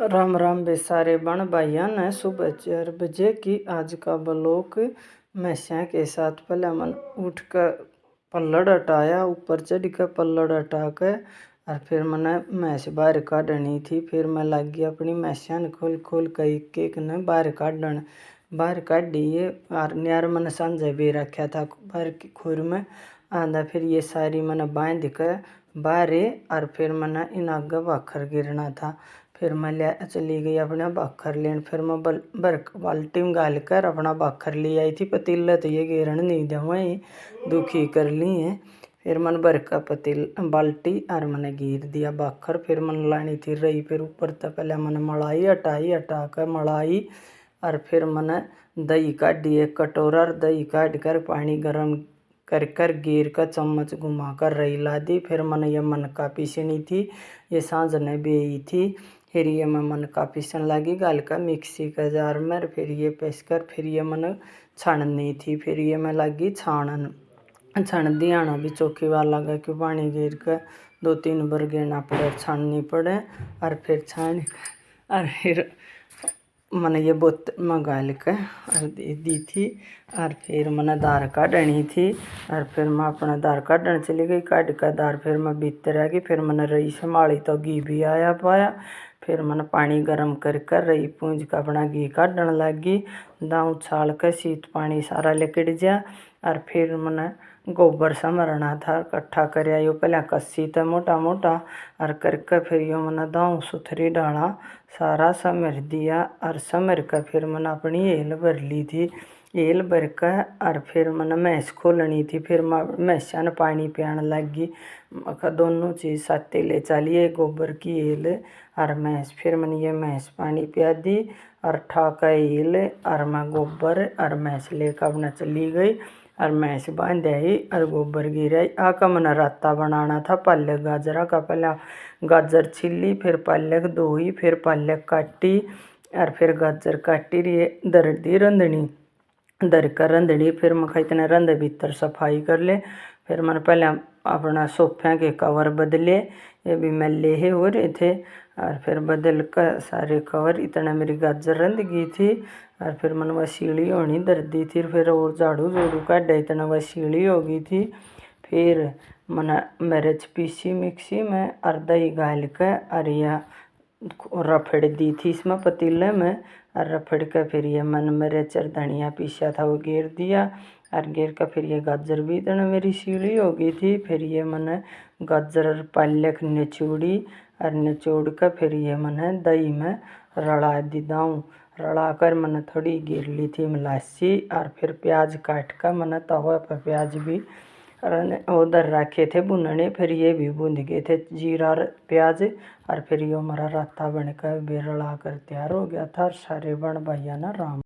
राम राम बे सारे बण भाइयों ने सुबह 4 बजे की आज का ब्लॉक मैस्या के साथ पहले मन उठ कर पल्लड़ हटाया, ऊपर चढ़ कर पल्लड़ हटा कर और फिर मैंने मैस बाहर काटनी थी। फिर मैं लग गई अपनी मैस्या ने खोल खोल कर एक एक ने बाहर काटन। बाहर काट दिए और न्यार मैंने सांझे भी रखा था बाहर की खुर में आंधा। फिर ये सारी मैंने बांध कर बाहर और फिर मैंने इन आगे बाखर गिरना था। फिर मैं ले चली गई अपना बाखर लेन। फिर मैं बाल्टी में गाल कर अपना बाखर ले आई थी। पतीला तो ये गिरन नहीं दे वहीं दुखी कर ली है। फिर मन भर का बाल्टी और मैंने गिर दिया बाखर। फिर मन लानी थी रही। फिर ऊपर तक पहले मैंने मलाई हटा कर मलाई और फिर मैंने दही काटी एक कटोरा और दही काट कर पानी गर्म कर कर गिर कर चम्मच घुमा कर रही ला दी। फिर मैंने ये मनका पीसनी थी, ये सांझ ने बेई थी। फिर ये मैं मनका पीसन लगी गाल का मिक्सी का जार में। फिर ये पीस कर फिर ये मैंने छाननी थी। फिर ये मैं लगी छान दियाना भी चौकी वाला लगा कि पानी गिर कर 2-3 बार गिरना पड़े, छाननी पड़े और फिर छान और फिर मैंने ये बोतल में गाल कर और दे दी थी। और फिर मैंने दार काटनी थी और फिर मैं अपना दार काटने चली गई। काट कर दार फिर मैं भीतर आ गई। फिर मैंने रही संभाली तो घी भी आया पाया। फिर मैंने पानी गर्म कर कर रही पूंज का अपना घी काटने लगी। दाऊ छाल कर सीत पानी सारा लिकड़ जा और फिर मैंने गोबर समरना था इकट्ठा कर आयो पहले कस्सी था मोटा मोटा और करके फिर यो मैंने दाऊ सुथरी डाला सारा समर दिया। और समर कर फिर मैंने अपनी हेल भर ली थी। हेल भर कर और फिर मैंने मैस खोलनी थी। फिर मैं मैस्या ने पानी पियाने लगी। दोनों चीज़ साथे ले चलिए, गोबर की हेल और मैस। फिर मैंने ये मैस पानी पिया दी और ठाका हेल और मैं गोबर और मैस लेकर अपना चली गई और मैस बांध आई और गोबर गिराई। आका मैंने राता बनाना था पालक गाजरा का। पहले गाजर छिली, फिर पालक धोई, फिर पालक काटी और फिर गाजर काटी रही दर दी रंधनी दर कर रंधनी। फिर मैं इतने रंधे भीतर सफाई कर ले। फिर मैंने पहले अपना सोफे के कवर बदले, ये भी मैले है हो रहे थे और फिर बदल कर सारे कवर। इतना मेरी गाजर रंध गई थी और फिर मैंने वह सीढ़ी होनी दर दी थी। फिर और झाड़ू काटा इतना वह सीढ़ी हो गई थी। फिर मैंने मिर्च पीसी मिक्सी में और दही गाल कर और यह रफड़ दी थी इसमें पतीले में और रफड़ कर फिर ये मन मिर्च और धनिया पीसा था वो गिर दिया और गिर कर फिर ये गाजर भी इतना मेरी सीढ़ी हो गई थी। फिर ये मैंने गाजर और पालक निचोड़ी और निचोड़ कर फिर ये मैंने दही में रला दी दाऊँ। रला कर मैंने थोड़ी गिर ली थी मलासी और फिर प्याज काट कर मैंने तवा पर प्याज भी उधर रखे थे भुनने। फिर ये भी भून गए थे जीरा और प्याज और फिर ये हमारा राता बनकर बेरला कर तैयार हो गया था। सारे बण भाइया ना राम।